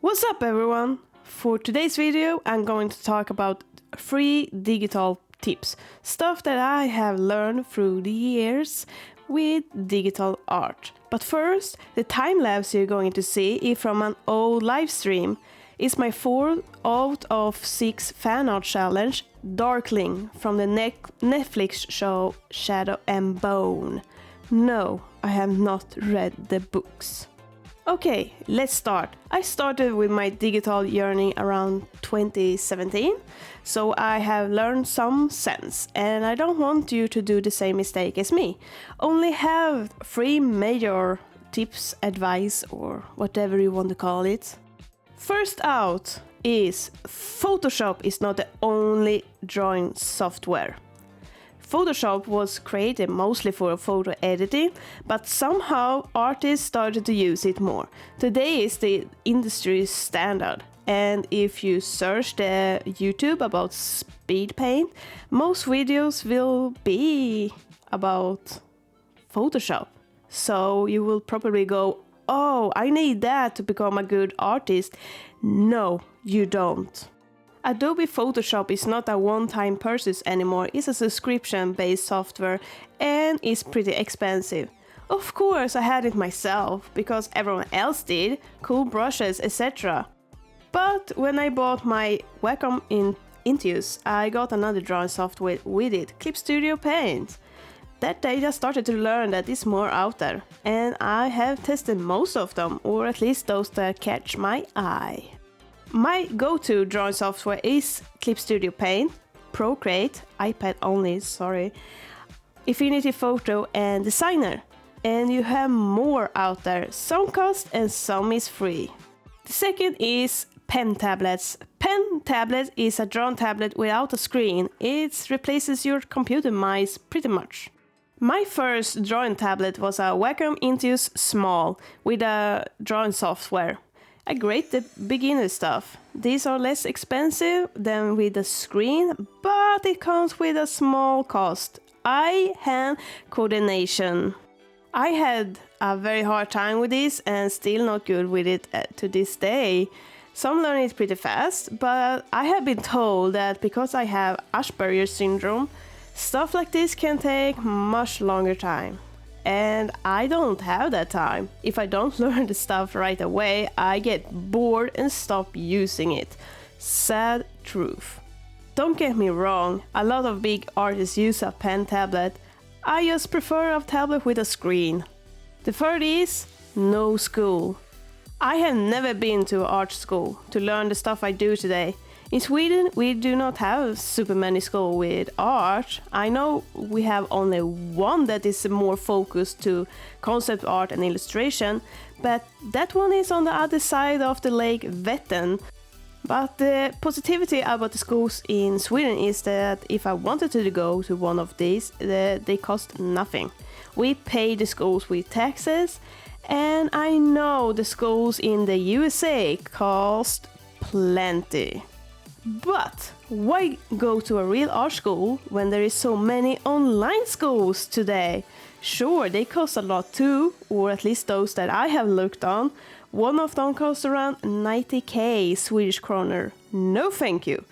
What's up everyone? For today's video I'm going to talk about 3 digital tips, stuff that I have learned through the years with digital art. But first, the time lapse you're going to see is from an old live stream. It's my 4 out of 6 fan art challenge, Darkling, from the Netflix show Shadow and Bone. No, I have not read the books. Okay, let's start. I started with my digital journey around 2017, so I have learned some sense, and I don't want you to do the same mistake as me. Only have 3 major tips, advice, or whatever you want to call it. First out is Photoshop is not the only drawing software. Photoshop was created mostly for photo editing, but somehow artists started to use it more. Today is the industry standard, and if you search the YouTube about speed paint, most videos will be about Photoshop. So you will probably go, oh, I need that to become a good artist. No, you don't. Adobe Photoshop is not a one-time purchase anymore, it's a subscription-based software and is pretty expensive. Of course I had it myself, because everyone else did, cool brushes, etc. But when I bought my Wacom Intuos, I got another drawing software with it, Clip Studio Paint. That day I started to learn that it's more out there, and I have tested most of them, or at least those that catch my eye. My go-to drawing software is Clip Studio Paint, Procreate, iPad only, sorry, Affinity Photo and Designer. And you have more out there, some cost and some is free. The second is pen tablets. Pen tablet is a drawing tablet without a screen. It replaces your computer mice pretty much. My first drawing tablet was a Wacom Intuos Small with a drawing software. A great beginner stuff. These are less expensive than with a screen, but it comes with a small cost. Eye-hand coordination. I had a very hard time with this and still not good with it to this day. Some learn it pretty fast, but I have been told that because I have Asperger's syndrome, stuff like this can take much longer time. And I don't have that time. If I don't learn the stuff right away, I get bored and stop using it. Sad truth. Don't get me wrong, a lot of big artists use a pen tablet. I just prefer a tablet with a screen. The third is no school. I have never been to art school to learn the stuff I do today. In Sweden, we do not have super many schools with art. I know we have only one that is more focused to concept art and illustration, but that one is on the other side of the lake Vättern. But the positivity about the schools in Sweden is that if I wanted to go to one of these, they cost nothing. We pay the schools with taxes, and I know the schools in the USA cost plenty. But why go to a real art school when there is so many online schools today? Sure, they cost a lot too, or at least those that I have looked on. One of them costs around 90k Swedish kroner. No thank you.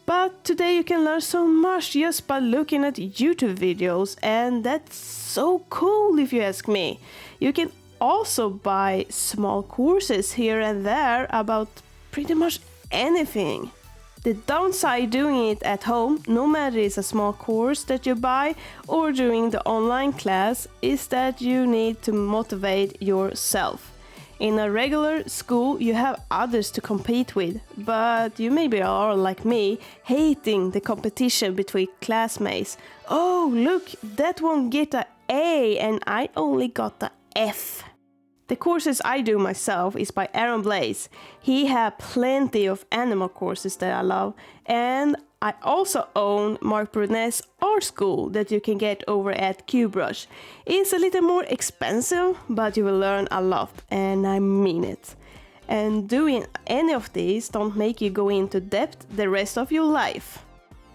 But today you can learn so much just by looking at YouTube videos, and that's so cool if you ask me. You can also buy small courses here and there about pretty much anything. The downside doing it at home, no matter it's a small course that you buy or doing the online class, is that you need to motivate yourself. In a regular school you have others to compete with, but you maybe are like me, hating the competition between classmates. Oh look, that one get an A and I only got an F. The courses I do myself is by Aaron Blaze. He has plenty of animal courses that I love, and I also own Mark Brunet's art school that you can get over at QBrush. It's a little more expensive, but you will learn a lot, and I mean it. And doing any of these don't make you go into depth the rest of your life.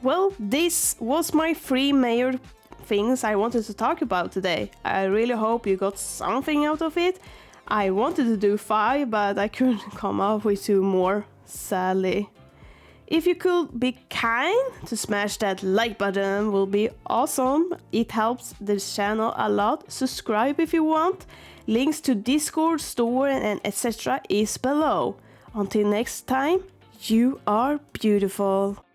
Well, this was my 3 major things I wanted to talk about today. I really hope you got something out of it. I wanted to do 5, but I couldn't come up with 2 more, sadly. If you could be kind to smash that like button will be awesome. It helps this channel a lot. Subscribe if you want. Links to Discord, store and etc. is below. Until next time, you are beautiful.